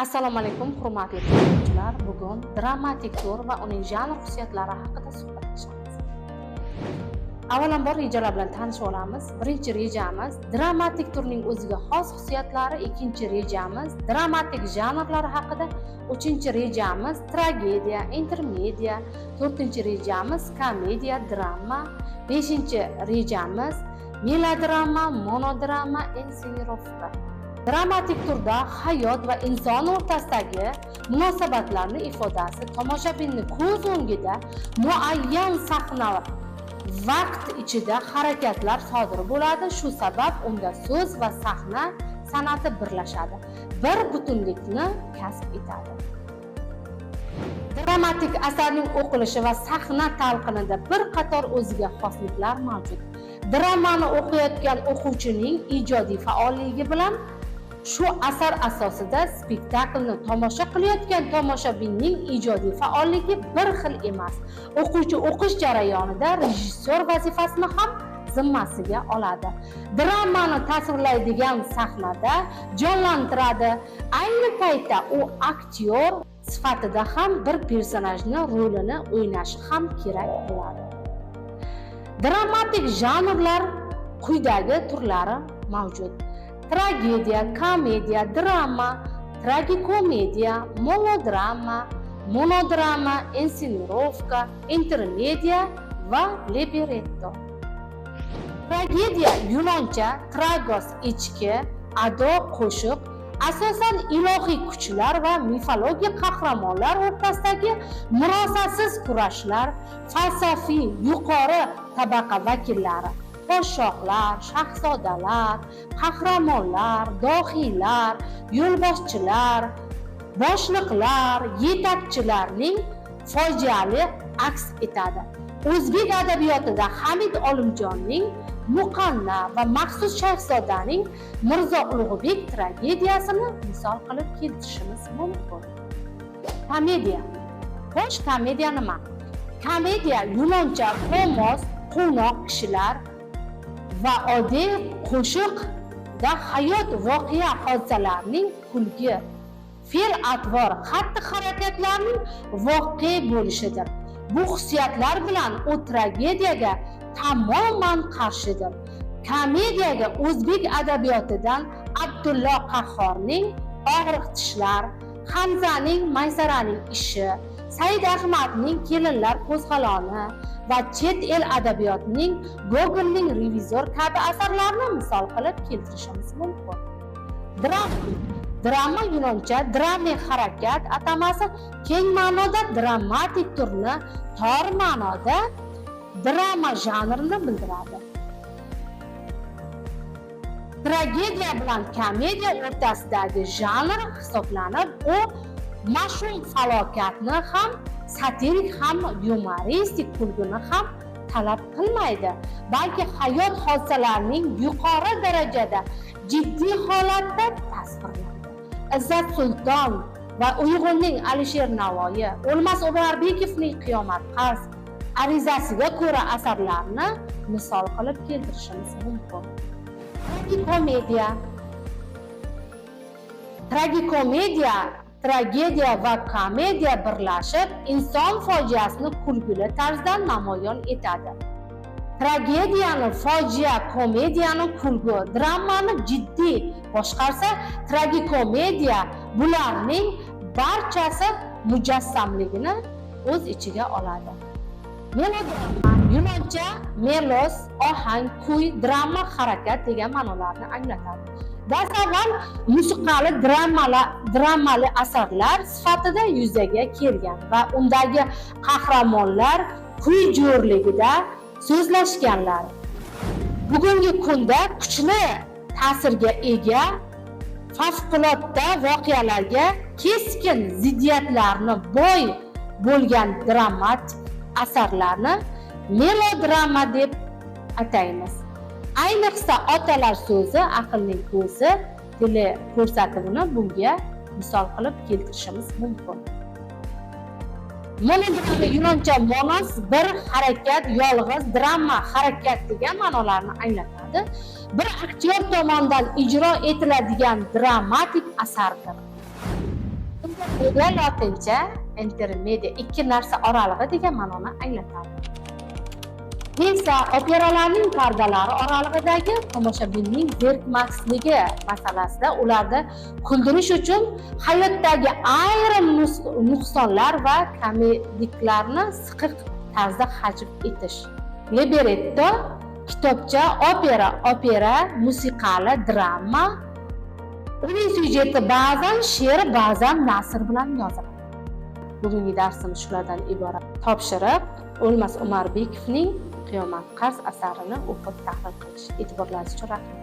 Assalomu alaykum, hurmatli o'quvchilar. Bugun dramatik tur va uning janr xususiyatlari haqida suhbatlashamiz. Avvalambor rejalar bilan tanishib olamiz. Birinchi rejamiz dramatik turning o'ziga xos xususiyatlari, ikkinchi rejamiz dramatik janrlari haqida, uchinchi rejamiz tragediya, intermediya, to'rtinchi rejamiz komediya, drama, beshinchi rejamiz melodrama, monodrama, insenirovka. Dramatik turda hayot va inson o'rtasidagi munosabatlarning ifodasi tomoshabinni ko'z o'ngida muayyan sahna vaqt ichida harakatlar sodir bo'ladi. Shu sabab unda so'z va sahna san'ati birlashadi, bir butunlikni kasb etadi. Dramatik asarning o'qilishi va sahna talqinida bir qator o'ziga xosliklar mavjud. Dramani o'qiyotgan o'quvchining ijodiy faolligi bilan shu asar asosida spektaklni tomosha qilayotgan tomoshabinning ijodiy faolligi bir xil emas. O'quvchi o'qish jarayonida rejissyor vazifasini ham zimmasiga oladi. Dramani tasvirlaydigan sahnada jonlantiradi. Ayni paytda u aktyor sifatida ham bir personajning rolini o'ynashi ham kerak bo'ladi. Dramatik janrlar quyidagi turlari mavjud. Tragediya, komediya, drama, tragikomediya, melodrama, monodrama, insenirovka, intermediya va libretto. Tragediya yunoncha tragos ichki, ado qo'shiq, asosan ilohiy kuchlar va mifologiya qahramonlar o'rtasidagi murosasiz kurashlar, falsafiy yuqori tabaqa vakillari, podshohlar, shahzodalar, qahramonlar, dohiylar, yo'lboshchilar, boshliqlar, yetakchilarning fojiali aks etadi. O'zbek adabiyotida Hamid Olimjonning Muqanna va Maxsus Shayxzodaning Mirzo Ulug'bek tragediyasini misol qilib keltirishimiz mumkin. Komediya. Xo'sh, komediya nima? Komediya yunoncha komos, quvnoq kishilar va oddiy qo'shiqda hayot voqea hodisalarining kulgi, fe'l-atvor, xatti-harakatlarning voqea bo'lishidir. Bu xususiyatlar bilan u tragediyaga tamoman qarshidir. Komediyaga o'zbek adabiyotidan Abdullo Qahhorning Og'riq tishlar, Hamzaning Maysaraning ishi, Said Ahmadning Kelinlar qo'zg'aloni va chet el adabiyotining Gogolning Revizor kabi asarlarni misol qilib keltirishimiz mumkin. Drama yunoncha drame harakat atamasi keng ma'noda dramatik turni, tor ma'noda drama janrini bildiradi. Tragediya bilan komediya o'rtasidagi janr hisoblanib, u mash'um falokatni ham, satirik ham, yumoristik kulguni ham talab qilmaydi, balki hayot hodisalarining yuqori darajada jiddiy holatda tasvirlanadi. Izzat Sulton va Uyg'unning Alisher Navoiy, O'lmas Umarbekovning Qiyomat qarz arizasiga ko'ra asarlarni misol qilib keltirishimiz mumkin. Tragikomediya, tragediya va komediya birlashib inson fojiasini kulgili tarzda namoyon etadi. Tragediyani fojia, komediyani kulgu, dramani jiddiy boshqarsa, tragikomediya bularning barchasi mujassamligini o'z ichiga oladi. Melodrama yunoncha melos, ohang, kuy, drama, harakat degan ma'nolarni anglatadi. Dasavval musiqali dramali asarlar sifatida yuzaga kelgan va undagi qahramonlar kuy jo'rligida so'zlashganlar. Bugungi kunda kuchli ta'sirga ega favqulodda voqealarga keskin ziddiyatlarni boy bo'lgan dramatik asarlarni melodrama deb ataymiz. Ayniqsa otalar so'zi aqlning ko'zi tili ko'rsatuvini bunga misol qilib keltirishimiz mumkin. Melodrama yunoncha monos bir harakat, yolg'iz, drama harakat degan ma'nolarni anglatadi. Bir aktyor tomonidan ijro etiladigan dramatik asardir. Intermedia lotincha intermedia ikki narsa oralig'i degan ma'noni anglatadi. Esa operalarning pardalari oralig'idagi tomoshabinning zerikmasligi masalasida ularni kuldirish uchun hayotdagi ayrim nuqsonlar va kamediklarni siqiq tarzda hajv etish. Libretto, kitobcha, opera, musiqali drama. Uning syujeti ba'zan she'r, ba'zan nasr bilan yoziladi. Bugungi darsimiz shulardan iborat. Topshiriq O'lmas Umarbekovning Qiyomat qarz asarini o'qib tahlil qilish. E'tiborlaringiz uchun rahmat.